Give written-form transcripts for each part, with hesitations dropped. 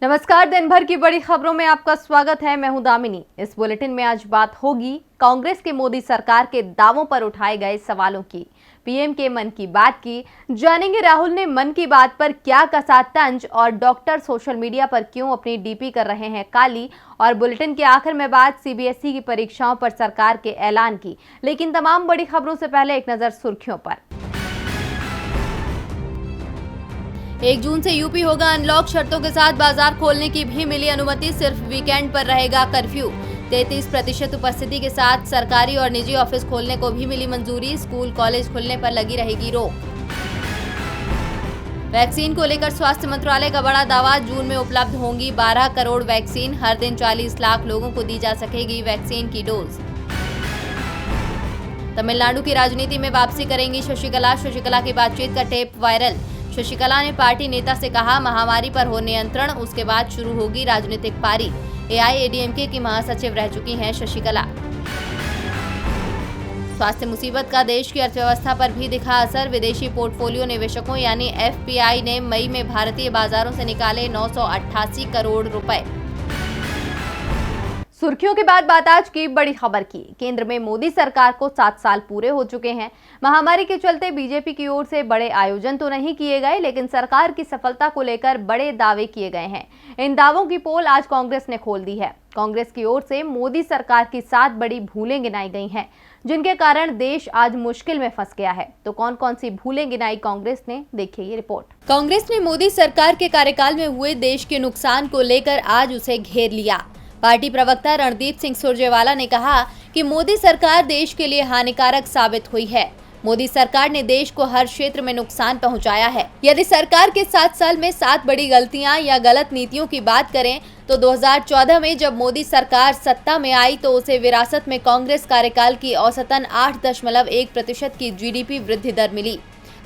नमस्कार। दिन भर की बड़ी खबरों में आपका स्वागत है। मैं हूं दामिनी। इस बुलेटिन में आज बात होगी कांग्रेस के मोदी सरकार के दावों पर उठाए गए सवालों की, पीएम के मन की बात की, जानेंगे राहुल ने मन की बात पर क्या कसा तंज और डॉक्टर सोशल मीडिया पर क्यों अपनी डीपी कर रहे हैं काली। और बुलेटिन के आखिर में बात सीबीएसई की परीक्षाओं पर सरकार के ऐलान की। लेकिन तमाम बड़ी खबरों से पहले एक नजर सुर्खियों पर। 1 जून से यूपी होगा अनलॉक, शर्तों के साथ बाजार खोलने की भी मिली अनुमति, सिर्फ वीकेंड पर रहेगा कर्फ्यू। 33% उपस्थिति के साथ सरकारी और निजी ऑफिस खोलने को भी मिली मंजूरी, स्कूल कॉलेज खुलने पर लगी रहेगी रोक। वैक्सीन को लेकर स्वास्थ्य मंत्रालय का बड़ा दावा, जून में उपलब्ध होंगी 12 करोड़ वैक्सीन, हर दिन 40 लाख लोगों को दी जा सकेगी वैक्सीन की डोज। तमिलनाडु की राजनीति में वापसी करेंगी शशिकला की बातचीत का टेप वायरल। शशिकला ने पार्टी नेता से कहा, महामारी पर हो नियंत्रण, उसके बाद शुरू होगी राजनीतिक पारी। एआईएडीएमके की महासचिव रह चुकी हैं शशिकला। स्वास्थ्य मुसीबत का देश की अर्थव्यवस्था पर भी दिखा असर, विदेशी पोर्टफोलियो निवेशकों यानी एफपीआई ने मई में भारतीय बाजारों से निकाले 988 करोड़ रुपए। सुर्खियों के बाद बात आज की बड़ी खबर की। केंद्र में मोदी सरकार को 7 साल पूरे हो चुके हैं। महामारी के चलते बीजेपी की ओर से बड़े आयोजन तो नहीं किए गए, लेकिन सरकार की सफलता को लेकर बड़े दावे किए गए हैं। इन दावों की पोल आज कांग्रेस ने खोल दी है। कांग्रेस की ओर से मोदी सरकार की 7 बड़ी भूलें गिनाई गई हैं, जिनके कारण देश आज मुश्किल में फंस गया है। तो कौन कौन सी भूलें गिनाई कांग्रेस ने, देखिए ये रिपोर्ट। कांग्रेस ने मोदी सरकार के कार्यकाल में हुए देश के नुकसान को लेकर आज उसे घेर लिया। पार्टी प्रवक्ता रणदीप सिंह सुरजेवाला ने कहा कि मोदी सरकार देश के लिए हानिकारक साबित हुई है। मोदी सरकार ने देश को हर क्षेत्र में नुकसान पहुंचाया है। यदि सरकार के 7 साल में 7 बड़ी गलतियां या गलत नीतियों की बात करें तो 2014 में जब मोदी सरकार सत्ता में आई तो उसे विरासत में कांग्रेस कार्यकाल की औसतन 8.1% की जीडीपी वृद्धि दर मिली,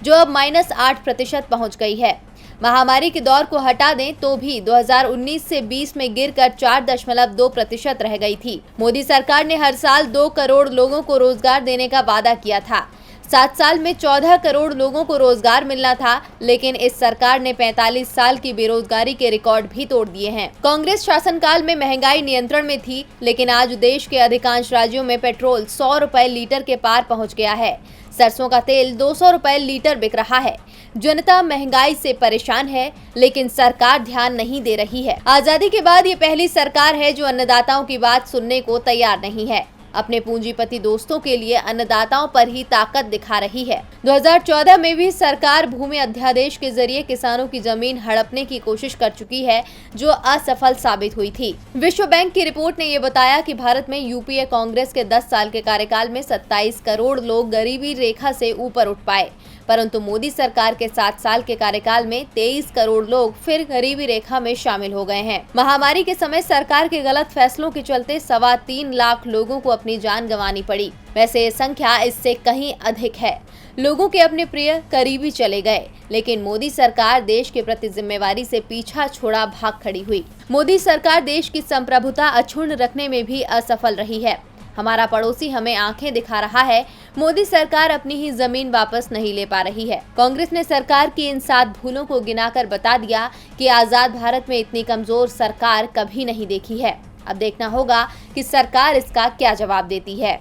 जो अब -8% पहुंच गई है। महामारी के दौर को हटा दें तो भी 2019 से 20 में गिरकर 4.2% रह गई थी। मोदी सरकार ने हर साल 2 करोड़ लोगों को रोजगार देने का वादा किया था। 7 साल में 14 करोड़ लोगों को रोजगार मिलना था, लेकिन इस सरकार ने 45 साल की बेरोजगारी के रिकॉर्ड भी तोड़ दिए हैं। कांग्रेस शासनकाल में महंगाई नियंत्रण में थी, लेकिन आज देश के अधिकांश राज्यों में पेट्रोल 100 रुपए लीटर के पार पहुंच गया है। सरसों का तेल 200 रुपए लीटर बिक रहा है। जनता महंगाई से परेशान है, लेकिन सरकार ध्यान नहीं दे रही है। आजादी के बाद ये पहली सरकार है जो अन्नदाताओं की बात सुनने को तैयार नहीं है। अपने पूंजीपति दोस्तों के लिए अन्नदाताओं पर ही ताकत दिखा रही है। 2014 में भी सरकार भूमि अध्यादेश के जरिए किसानों की जमीन हड़पने की कोशिश कर चुकी है, जो असफल साबित हुई थी। विश्व बैंक की रिपोर्ट ने ये बताया कि भारत में यूपीए कांग्रेस के 10 साल के कार्यकाल में 27 करोड़ लोग गरीबी रेखा से ऊपर उठ पाए, परंतु मोदी सरकार के 7 साल के कार्यकाल में 23 करोड़ लोग फिर गरीबी रेखा में शामिल हो गए हैं। महामारी के समय सरकार के गलत फैसलों के चलते 3.25 लाख लोगों को अपनी जान गंवानी पड़ी। वैसे ये संख्या इससे कहीं अधिक है। लोगों के अपने प्रिय करीबी चले गए, लेकिन मोदी सरकार देश के प्रति जिम्मेवारी से पीछा छोड़ा भाग खड़ी हुई। मोदी सरकार देश की संप्रभुता अक्षुण्ण रखने में भी असफल रही है। हमारा पड़ोसी हमें आंखें दिखा रहा है, मोदी सरकार अपनी ही जमीन वापस नहीं ले पा रही है। कांग्रेस ने सरकार की इन 7 भूलों को गिनाकर बता दिया कि आजाद भारत में इतनी कमजोर सरकार कभी नहीं देखी है। अब देखना होगा कि सरकार इसका क्या जवाब देती है।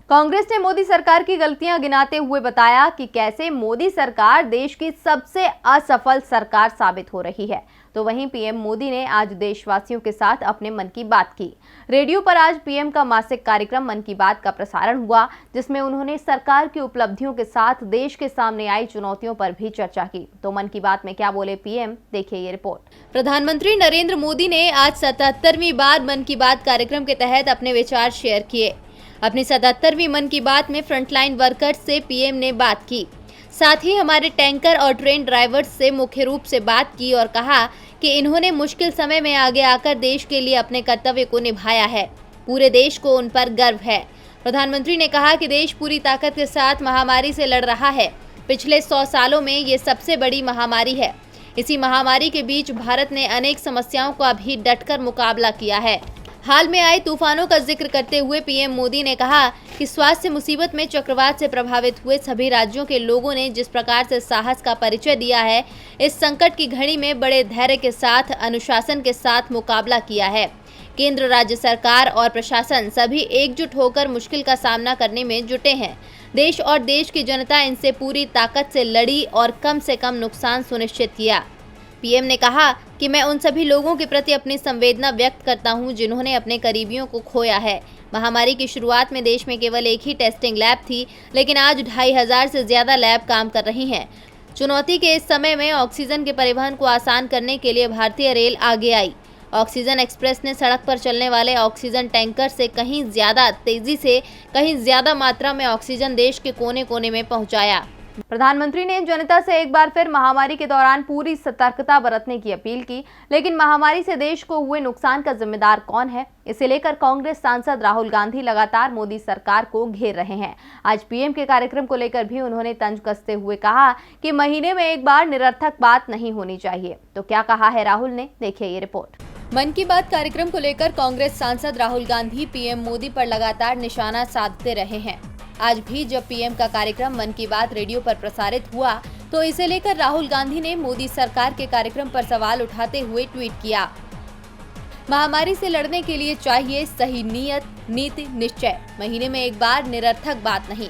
कांग्रेस ने मोदी सरकार की गलतियां गिनाते हुए बताया कि कैसे मोदी सरकार देश की सबसे असफल सरकार साबित हो रही है। तो वहीं पीएम मोदी ने आज देशवासियों के साथ अपने मन की बात की। रेडियो पर आज पीएम का मासिक कार्यक्रम मन की बात का प्रसारण हुआ, जिसमें उन्होंने सरकार की उपलब्धियों के साथ देश के सामने आई चुनौतियों पर भी चर्चा की। तो मन की बात में क्या बोले पीएम, देखिए ये रिपोर्ट। प्रधानमंत्री नरेंद्र मोदी ने आज 77वीं बार मन की बात कार्यक्रम के तहत अपने विचार शेयर किए। अपनी 77वीं मन की बात में फ्रंटलाइन वर्कर्स से पीएम ने बात की। साथ ही हमारे टैंकर और ट्रेन ड्राइवर्स से मुख्य रूप से बात की और कहा कि इन्होंने मुश्किल समय में आगे आकर देश के लिए अपने कर्तव्य को निभाया है। पूरे देश को उन पर गर्व है। प्रधानमंत्री ने कहा कि देश पूरी ताकत के साथ महामारी से लड़ रहा है। पिछले 100 सालों में ये सबसे बड़ी महामारी है। इसी महामारी के बीच भारत ने अनेक समस्याओं का भी डटकर मुकाबला किया है। हाल में आए तूफानों का जिक्र करते हुए पीएम मोदी ने कहा कि स्वास्थ्य मुसीबत में चक्रवात से प्रभावित हुए सभी राज्यों के लोगों ने जिस प्रकार से साहस का परिचय दिया है, इस संकट की घड़ी में बड़े धैर्य के साथ, अनुशासन के साथ मुकाबला किया है। केंद्र, राज्य सरकार और प्रशासन सभी एकजुट होकर मुश्किल का सामना करने में जुटे हैं। देश और देश की जनता इनसे पूरी ताकत से लड़ी और कम से कम नुकसान सुनिश्चित किया। पीएम ने कहा कि मैं उन सभी लोगों के प्रति अपनी संवेदना व्यक्त करता हूं जिन्होंने अपने करीबियों को खोया है। महामारी की शुरुआत में देश में केवल एक ही टेस्टिंग लैब थी, लेकिन आज 2500 से ज्यादा लैब काम कर रही हैं। चुनौती के इस समय में ऑक्सीजन के परिवहन को आसान करने के लिए भारतीय रेल आगे आई। ऑक्सीजन एक्सप्रेस ने सड़क पर चलने वाले ऑक्सीजन टैंकर से कहीं ज्यादा तेजी से, कहीं ज्यादा मात्रा में ऑक्सीजन देश के कोने कोने में पहुंचाया। प्रधानमंत्री ने जनता से एक बार फिर महामारी के दौरान पूरी सतर्कता बरतने की अपील की, लेकिन महामारी से देश को हुए नुकसान का जिम्मेदार कौन है, इसे लेकर कांग्रेस सांसद राहुल गांधी लगातार मोदी सरकार को घेर रहे हैं। आज पीएम के कार्यक्रम को लेकर भी उन्होंने तंज कसते हुए कहा कि महीने में एक बार निरर्थक बात नहीं होनी चाहिए। तो क्या कहा है राहुल ने, देखिए ये रिपोर्ट। मन की बात कार्यक्रम को लेकर कांग्रेस सांसद राहुल गांधी पीएम मोदी पर लगातार निशाना साधते रहे हैं। आज भी जब पीएम का कार्यक्रम मन की बात रेडियो पर प्रसारित हुआ, तो इसे लेकर राहुल गांधी ने मोदी सरकार के कार्यक्रम पर सवाल उठाते हुए ट्वीट किया, महामारी से लड़ने के लिए चाहिए सही नीयत, नीति, निश्चय, महीने में एक बार, निरर्थक बात नहीं।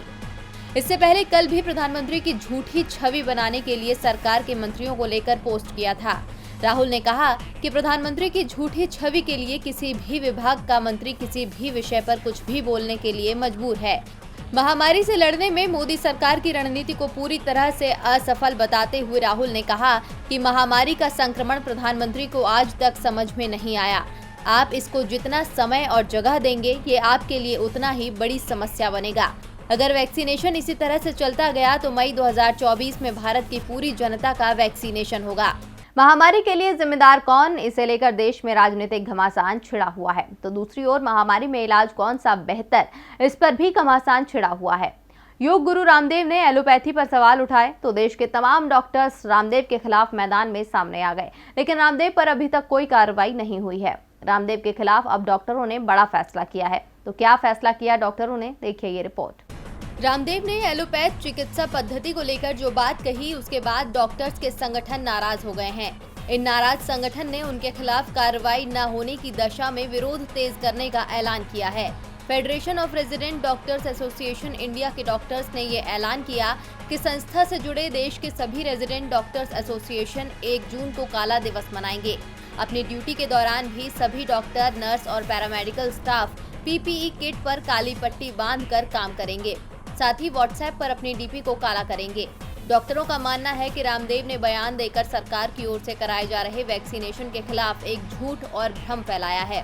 इससे पहले कल भी प्रधानमंत्री की झूठी छवि बनाने के लिए सरकार के मंत्रियों को लेकर पोस्ट किया था। राहुल ने कहा कि प्रधानमंत्री की झूठी छवि के लिए किसी भी विभाग का मंत्री किसी भी विषय पर कुछ भी बोलने के लिए मजबूर है। महामारी से लड़ने में मोदी सरकार की रणनीति को पूरी तरह से असफल बताते हुए राहुल ने कहा कि महामारी का संक्रमण प्रधानमंत्री को आज तक समझ में नहीं आया। आप इसको जितना समय और जगह देंगे, ये आपके लिए उतना ही बड़ी समस्या बनेगा। अगर वैक्सीनेशन इसी तरह से चलता गया तो मई 2024 में भारत की पूरी जनता का वैक्सीनेशन होगा। महामारी के लिए जिम्मेदार कौन, इसे लेकर देश में राजनीतिक घमासान छिड़ा हुआ है, तो दूसरी ओर महामारी में इलाज कौन सा बेहतर, इस पर भी घमासान छिड़ा हुआ है। योग गुरु रामदेव ने एलोपैथी पर सवाल उठाए तो देश के तमाम डॉक्टर्स रामदेव के खिलाफ मैदान में सामने आ गए, लेकिन रामदेव पर अभी तक कोई कार्रवाई नहीं हुई है। रामदेव के खिलाफ अब डॉक्टरों ने बड़ा फैसला किया है। तो क्या फैसला किया डॉक्टरों ने, देखिए ये रिपोर्ट। रामदेव ने एलोपैथ चिकित्सा पद्धति को लेकर जो बात कही, उसके बाद डॉक्टर्स के संगठन नाराज हो गए हैं। इन नाराज संगठन ने उनके खिलाफ कार्रवाई न होने की दशा में विरोध तेज करने का ऐलान किया है। Federation of resident doctors association India के डॉक्टर्स ने ये ऐलान किया कि संस्था से जुड़े देश के सभी रेजिडेंट डॉक्टर्स एसोसिएशन 1 जून को काला दिवस मनाएंगे। अपनी ड्यूटी के दौरान भी सभी डॉक्टर, नर्स और पैरामेडिकल स्टाफ पीपीई किट पर काली पट्टी बांधकर काम करेंगे। साथ ही व्हाट्सएप पर अपनी डीपी को काला करेंगे। डॉक्टरों का मानना है कि रामदेव ने बयान देकर सरकार की ओर से कराए जा रहे वैक्सीनेशन के खिलाफ एक झूठ और भ्रम फैलाया है।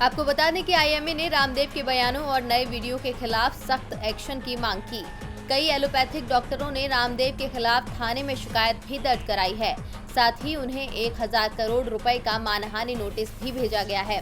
आपको बता दें कि आईएमए ने रामदेव के बयानों और नए वीडियो के खिलाफ सख्त एक्शन की मांग की। कई एलोपैथिक डॉक्टरों ने रामदेव के खिलाफ थाने में शिकायत भी दर्ज कराई है। साथ ही उन्हें 1000 करोड़ रुपए का मानहानि नोटिस भी भेजा गया है।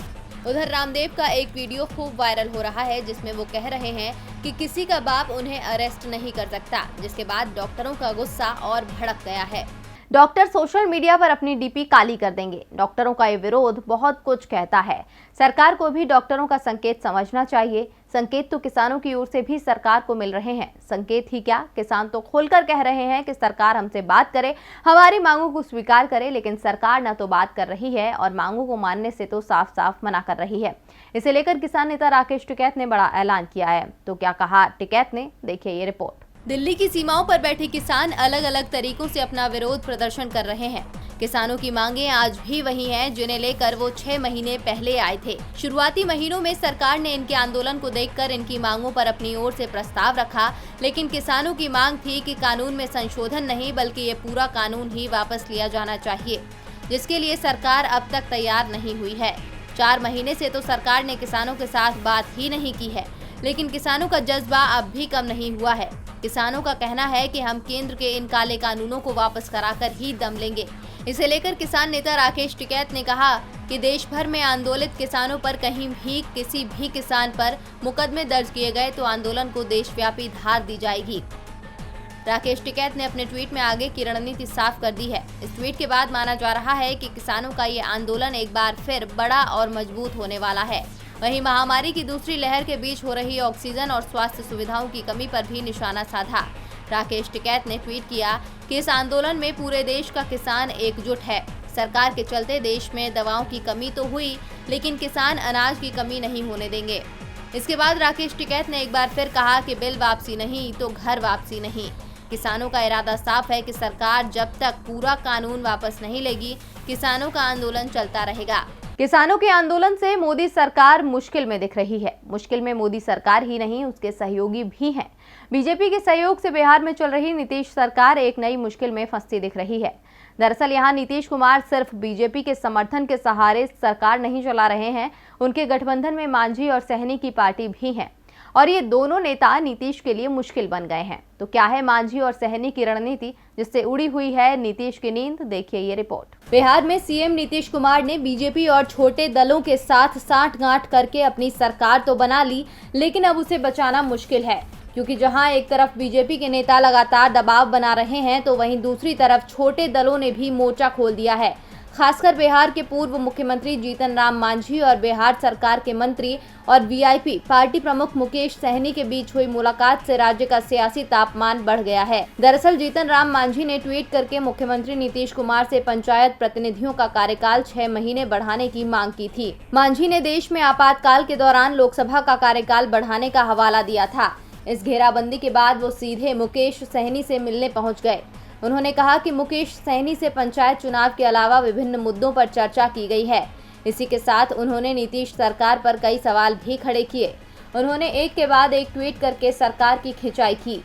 उधर रामदेव का एक वीडियो खूब वायरल हो रहा है, जिसमें वो कह रहे हैं कि किसी का बाप उन्हें अरेस्ट नहीं कर सकता, जिसके बाद डॉक्टरों का गुस्सा और भड़क गया है। डॉक्टर सोशल मीडिया पर अपनी डीपी काली कर देंगे। डॉक्टरों का ये विरोध बहुत कुछ कहता है। सरकार को भी डॉक्टरों का संकेत समझना चाहिए। संकेत तो किसानों की ओर से भी सरकार को मिल रहे हैं। संकेत ही क्या, किसान तो खोलकर कह रहे हैं कि सरकार हमसे बात करे, हमारी मांगों को स्वीकार करे, लेकिन सरकार न तो बात कर रही है और मांगों को मानने से तो साफ साफ मना कर रही है। इसे लेकर किसान नेता राकेश टिकैत ने बड़ा ऐलान किया है। तो क्या कहा टिकैत ने, देखिए ये रिपोर्ट। दिल्ली की सीमाओं पर बैठे किसान अलग अलग तरीकों से अपना विरोध प्रदर्शन कर रहे हैं। किसानों की मांगें आज भी वही हैं जिन्हें लेकर वो 6 महीने पहले आए थे। शुरुआती महीनों में सरकार ने इनके आंदोलन को देखकर इनकी मांगों पर अपनी ओर से प्रस्ताव रखा, लेकिन किसानों की मांग थी कि कानून में संशोधन नहीं बल्कि ये पूरा कानून ही वापस लिया जाना चाहिए, जिसके लिए सरकार अब तक तैयार नहीं हुई है। 4 महीने से तो सरकार ने किसानों के साथ बात ही नहीं की है, लेकिन किसानों का जज्बा अब भी कम नहीं हुआ है। किसानों का कहना है कि हम केंद्र के इन काले कानूनों को वापस कराकर ही दम लेंगे। इसे लेकर किसान नेता राकेश टिकैत ने कहा कि देश भर में आंदोलित किसानों पर कहीं भी किसी भी किसान पर मुकदमे दर्ज किए गए तो आंदोलन को देशव्यापी धार दी जाएगी। राकेश टिकैत ने अपने ट्वीट में आगे की रणनीति साफ कर दी है। इस ट्वीट के बाद माना जा रहा है कि किसानों का ये आंदोलन एक बार फिर बड़ा और मजबूत होने वाला है। वहीं महामारी की दूसरी लहर के बीच हो रही ऑक्सीजन और स्वास्थ्य सुविधाओं की कमी पर भी निशाना साधा। राकेश टिकैत ने ट्वीट किया कि इस आंदोलन में पूरे देश का किसान एकजुट है। सरकार के चलते देश में दवाओं की कमी तो हुई, लेकिन किसान अनाज की कमी नहीं होने देंगे। इसके बाद राकेश टिकैत ने एक बार फिर कहा कि बिल वापसी नहीं तो घर वापसी नहीं। किसानों का इरादा साफ है कि सरकार जब तक पूरा कानून वापस नहीं लेगी, किसानों का आंदोलन चलता रहेगा। किसानों के आंदोलन से मोदी सरकार मुश्किल में दिख रही है। मुश्किल में मोदी सरकार ही नहीं, उसके सहयोगी भी हैं। बीजेपी के सहयोग से बिहार में चल रही नीतीश सरकार एक नई मुश्किल में फंसती दिख रही है। दरअसल यहां नीतीश कुमार सिर्फ बीजेपी के समर्थन के सहारे सरकार नहीं चला रहे हैं, उनके गठबंधन में मांझी और सहनी की पार्टी भी है और ये दोनों नेता नीतीश के लिए मुश्किल बन गए हैं। तो क्या है मांझी और सहनी की रणनीति जिससे उड़ी हुई है नीतीश की नींद? देखिए ये रिपोर्ट। बिहार में सीएम नीतीश कुमार ने बीजेपी और छोटे दलों के साथ साठगांठ करके अपनी सरकार तो बना ली, लेकिन अब उसे बचाना मुश्किल है, क्योंकि जहां एक तरफ बीजेपी के नेता लगातार दबाव बना रहे हैं, तो वहीं दूसरी तरफ छोटे दलों ने भी मोर्चा खोल दिया है। खासकर बिहार के पूर्व मुख्यमंत्री जीतन राम मांझी और बिहार सरकार के मंत्री और वीआईपी पार्टी प्रमुख मुकेश सहनी के बीच हुई मुलाकात से राज्य का सियासी तापमान बढ़ गया है। दरअसल जीतन राम मांझी ने ट्वीट करके मुख्यमंत्री नीतीश कुमार से पंचायत प्रतिनिधियों का कार्यकाल 6 महीने बढ़ाने की मांग की थी। मांझी ने देश में आपातकाल के दौरान लोकसभा का कार्यकाल बढ़ाने का हवाला दिया था। इस घेराबंदी के बाद वो सीधे मुकेश सहनी से मिलने पहुंच गए। उन्होंने कहा कि मुकेश सहनी से पंचायत चुनाव के अलावा विभिन्न मुद्दों पर चर्चा की गई है। इसी के साथ उन्होंने नीतीश सरकार पर कई सवाल भी खड़े किए। उन्होंने एक के बाद एक ट्वीट करके सरकार की खिंचाई की।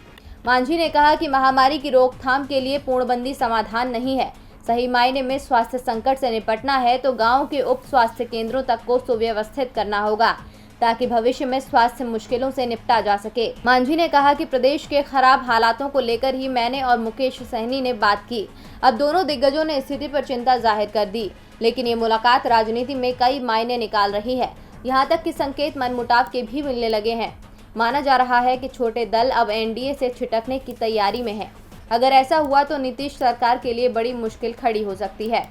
मांझी ने कहा कि महामारी की रोकथाम के लिए पूर्णबंदी समाधान नहीं है। सही मायने में स्वास्थ्य संकट से निपटना है तो गाँव के उप स्वास्थ्य केंद्रों तक को सुव्यवस्थित करना होगा, ताकि भविष्य में स्वास्थ्य मुश्किलों से निपटा जा सके। मांझी ने कहा कि प्रदेश के खराब हालातों को लेकर ही मैंने और मुकेश सहनी ने बात की। अब दोनों दिग्गजों ने स्थिति पर चिंता जाहिर कर दी, लेकिन ये मुलाकात राजनीति में कई मायने निकाल रही है। यहाँ तक कि संकेत मनमुटाव के भी मिलने लगे हैं। माना जा रहा है कि छोटे दल अब एनडीए से छिटकने की तैयारी में है। अगर ऐसा हुआ तो नीतीश सरकार के लिए बड़ी मुश्किल खड़ी हो सकती है।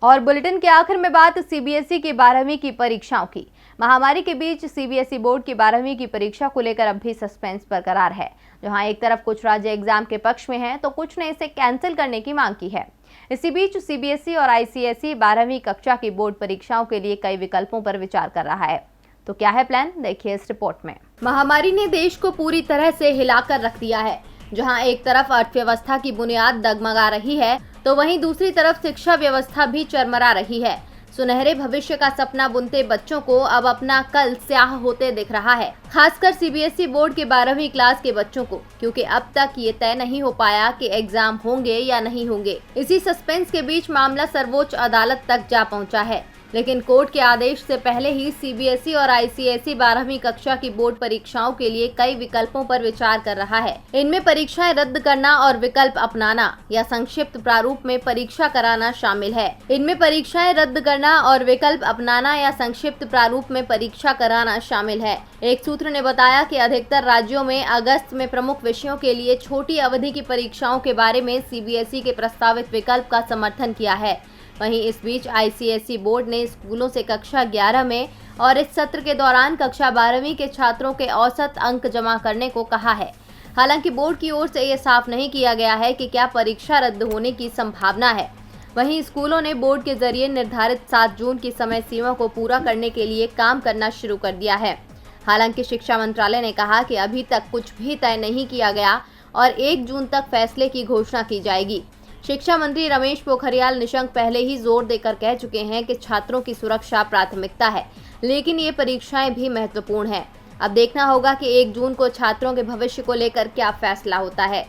और बुलेटिन के आखिर में बात सीबीएसई की 12वीं की परीक्षाओं की। महामारी के बीच सीबीएसई बोर्ड की 12वीं की परीक्षा को लेकर अब भी सस्पेंस बरकरार है। जहां एक तरफ कुछ राज्य एग्जाम के पक्ष में हैं, तो कुछ ने इसे कैंसिल करने की मांग की है। इसी बीच सीबीएसई और आईसीएसई 12वीं कक्षा की बोर्ड परीक्षाओं के लिए कई विकल्पों पर विचार कर रहा है। तो क्या है प्लान, देखिए इस रिपोर्ट में। महामारी ने देश को पूरी तरह से हिलाकर रख दिया है। जहां एक तरफ अर्थव्यवस्था की बुनियाद डगमगा रही है, तो वहीं दूसरी तरफ शिक्षा व्यवस्था भी चरमरा रही है। सुनहरे भविष्य का सपना बुनते बच्चों को अब अपना कल स्याह होते दिख रहा है, खासकर सीबीएसई बोर्ड के 12वीं क्लास के बच्चों को, क्योंकि अब तक ये तय नहीं हो पाया कि एग्जाम होंगे या नहीं होंगे। इसी सस्पेंस के बीच मामला सर्वोच्च अदालत तक जा पहुंचा है, लेकिन कोर्ट के आदेश से पहले ही सीबीएसई और आईसीएसई 12वीं कक्षा की बोर्ड परीक्षाओं के लिए कई विकल्पों पर विचार कर रहा है। इनमें परीक्षाएं रद्द करना और विकल्प अपनाना या संक्षिप्त प्रारूप में परीक्षा कराना शामिल है। इनमें परीक्षाएं रद्द करना और विकल्प अपनाना या संक्षिप्त प्रारूप में परीक्षा कराना शामिल है। एक सूत्र ने बताया कि अधिकतर राज्यों में अगस्त में प्रमुख विषयों के लिए छोटी अवधि की परीक्षाओं के बारे में सीबीएसई के प्रस्तावित विकल्प का समर्थन किया है। वहीं इस बीच आईसीएसई बोर्ड ने स्कूलों से कक्षा 11 में और इस सत्र के दौरान कक्षा 12वीं के छात्रों के औसत अंक जमा करने को कहा है। हालांकि बोर्ड की ओर से यह साफ नहीं किया गया है कि क्या परीक्षा रद्द होने की संभावना है। वहीं स्कूलों ने बोर्ड के जरिए निर्धारित 7 जून की समय सीमा को पूरा करने के लिए काम करना शुरू कर दिया है। हालांकि शिक्षा मंत्रालय ने कहा कि अभी तक कुछ भी तय नहीं किया गया और 1 जून तक फैसले की घोषणा की जाएगी। शिक्षा मंत्री रमेश पोखरियाल निशंक पहले ही जोर देकर कह चुके हैं कि छात्रों की सुरक्षा प्राथमिकता है, लेकिन ये परीक्षाएं भी महत्वपूर्ण है। अब देखना होगा कि 1 जून को छात्रों के भविष्य को लेकर क्या फैसला होता है।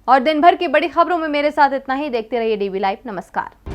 और दिन भर की बड़ी खबरों में मेरे साथ इतना ही। देखते रहिए डीवी लाइव। नमस्कार।